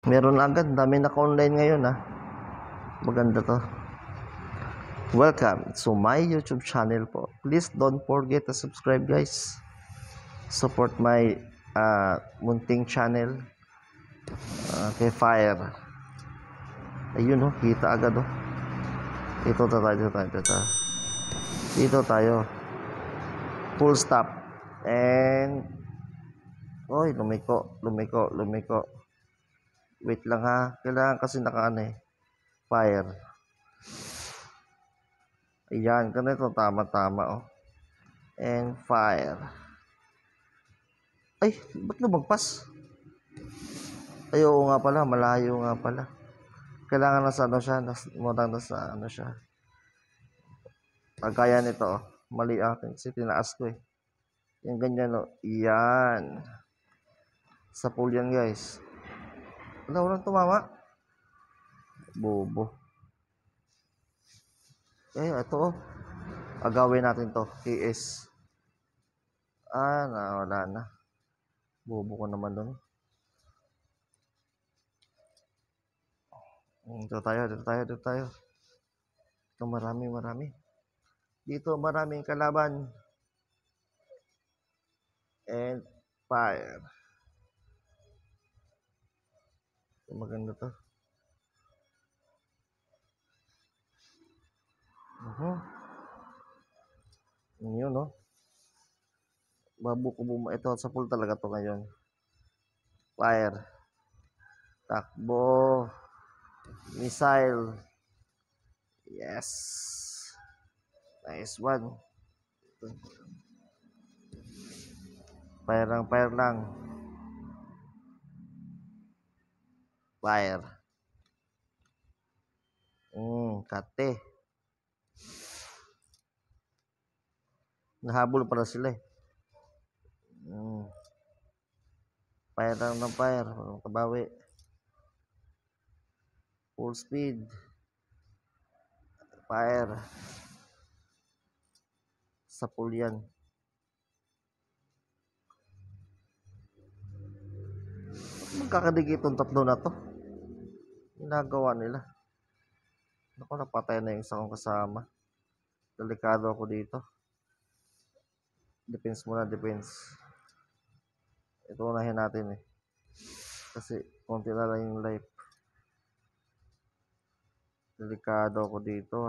Meron agad, dami naka-online ngayon Maganda to. Welcome to my YouTube channel po. Please don't forget to subscribe, guys. Support my munting channel kay Fire. Ayun kita agad Dito tayo. Full stop. And lumiko. Wait lang kailangan kasi fire. Ayan, ganito tama and fire. Ay, ba't lumagpas? Ay, oo nga pala, malayo nga pala. Kailangan nasa siya, siya. Pagkaya nito mali kasi tinaas ko yung ganyan Yan. Sa pool yan, guys. Walang tumama. Bobo. Ito agawin natin to. KS. Wala na. Bobo ko naman dun. Dito tayo. Ito marami. Dito maraming kalaban. And fire. Maganda to. Yun Babuko ito sa pool talaga to ngayon. Fire. Takbo. Missile. Yes. Nice one. Fire lang. Fire. Kate. Nahabol para sila Fire lang ng fire. Kabawi. Full speed. Fire. Sa pool yan. Magkakadigit itong tatlo na to. Ginagawa nila. Naku, napatay na yung isa kong kasama. Delikado ako dito. Defense muna. Ito unahin natin kasi konti na lang yung life. Delikado ako dito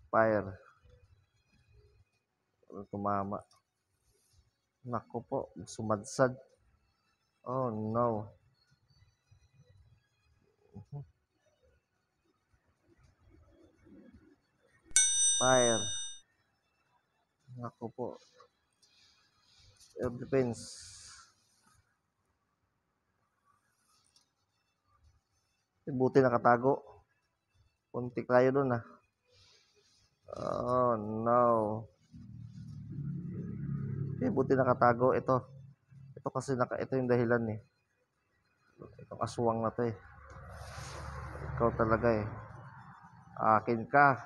Fire. Tumama. Naku po, sumadsad. Oh no. Fire. Naku po. Air defense. Buti nakatago. Puntik tayo dun Oh no. Buti nakatago. Ito kasi ito yung dahilan Itong aswang na to Ikaw talaga Akin ka.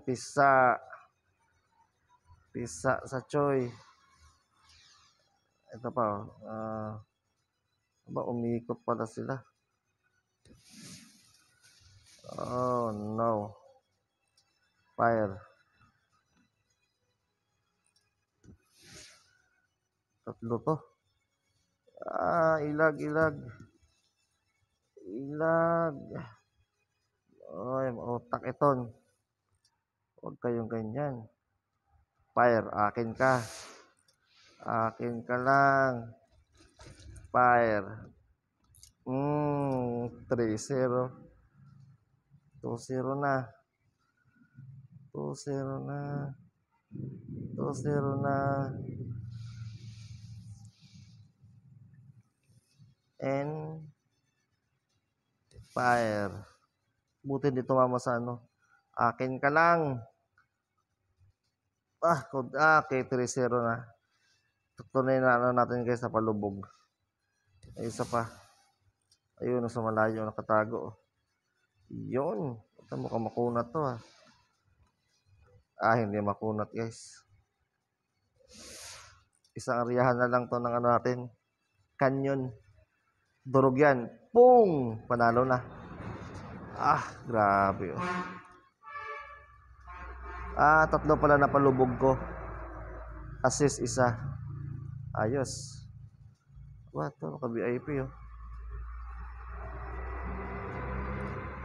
Pisa sa choy. Ito pa umikot pala sila. Oh no. Fire. Tatlo to. Ilag. Ay, utak iton. Huwag kayong ganyan. Fire, akin ka. Akin ka lang. Fire. 3-0. 2-0 na. 2-0 na. And fire. Buti hindi tumama sa Akin ka lang. Okay, 3-0 na. Tunay na natin guys sa palubog. Ay, isa pa. Ayun, sa malayo nakatago. Yun. Ito mukhang makunat to hindi makunat guys. Isang ariyahan na lang to ng natin. Canyon. Durog yan. Pung! Panalo na. Grabe. Tatlo pala na palubog ko. Assist isa. Ayos. What? Naka-VIP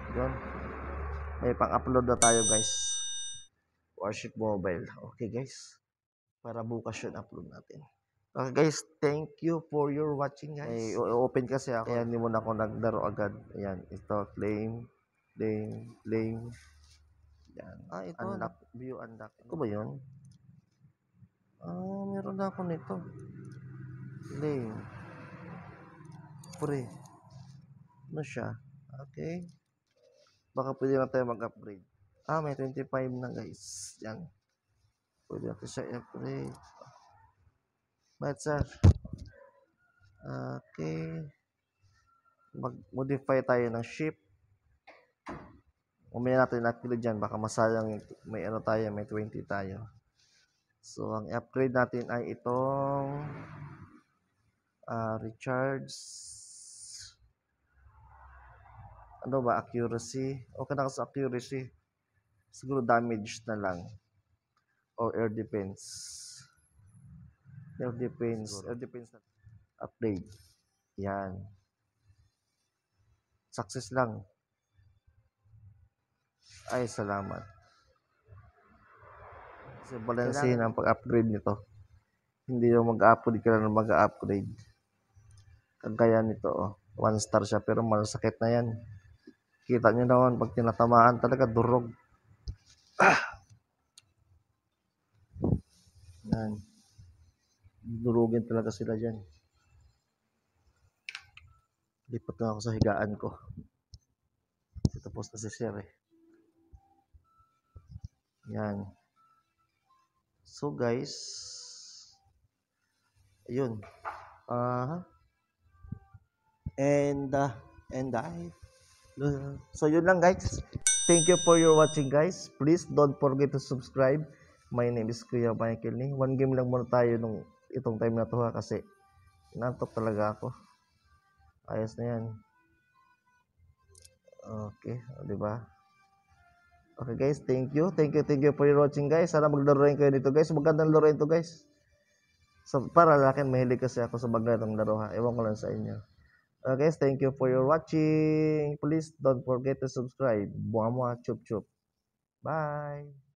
Yun. May pang-upload na tayo guys. Worship Mobile. Okay guys. Para bukas yun upload natin. Okay guys, thank you for your watching guys. May open kasi ako. Kaya hindi mo na ako naglaro agad. Ayan, ito, claim. Yan. Ito. Unlock, view unlock. Ito ba yun? Meron na ako nito. Claim. Free. Ano siya? Okay. Baka pwede na tayo mag-upgrade. May 25 na guys. Yan. Pwede natin siya i-upgrade. But sir. Okay. Mag-modify tayo ng ship. Umaya natin upgrade dyan. Baka masayang may ano tayo, may 20 tayo. So, ang upgrade natin ay itong recharge. Ano ba? Accuracy. Okay na sa accuracy. Siguro damage na lang. Or air defense. Air defense. Air defense na. Upgrade. Yan. Success lang. Ay, salamat. Kasi balansin ang pag-upgrade nito. Hindi yung mag-upgrade ka na mag-upgrade. Kagaya nito, 1 star siya pero masakit na yan. Kita nyo naman pag tinatamaan talaga durog. Yan. Durugin talaga sila dyan. Lipat na ako sa higaan ko. Tapos na si Sir Yan. So guys, ayun. So yun lang guys. Thank you for your watching guys. Please don't forget to subscribe. My name is Kuya Michael ni. One game lang muna tayo nung itong time na to kasi nantok talaga ako. Ayos na yan. Okay, di ba? Okay guys, thank you for your watching guys. Sana maglaro rin kayo dito guys. Magandang laro ito guys. So, para lakin mahilig kasi ako sa bagay ng laro ha. Ewan ko lang sa inyo. Okay guys, thank you for your watching. Please don't forget to subscribe. Buha mo chup chup. Bye.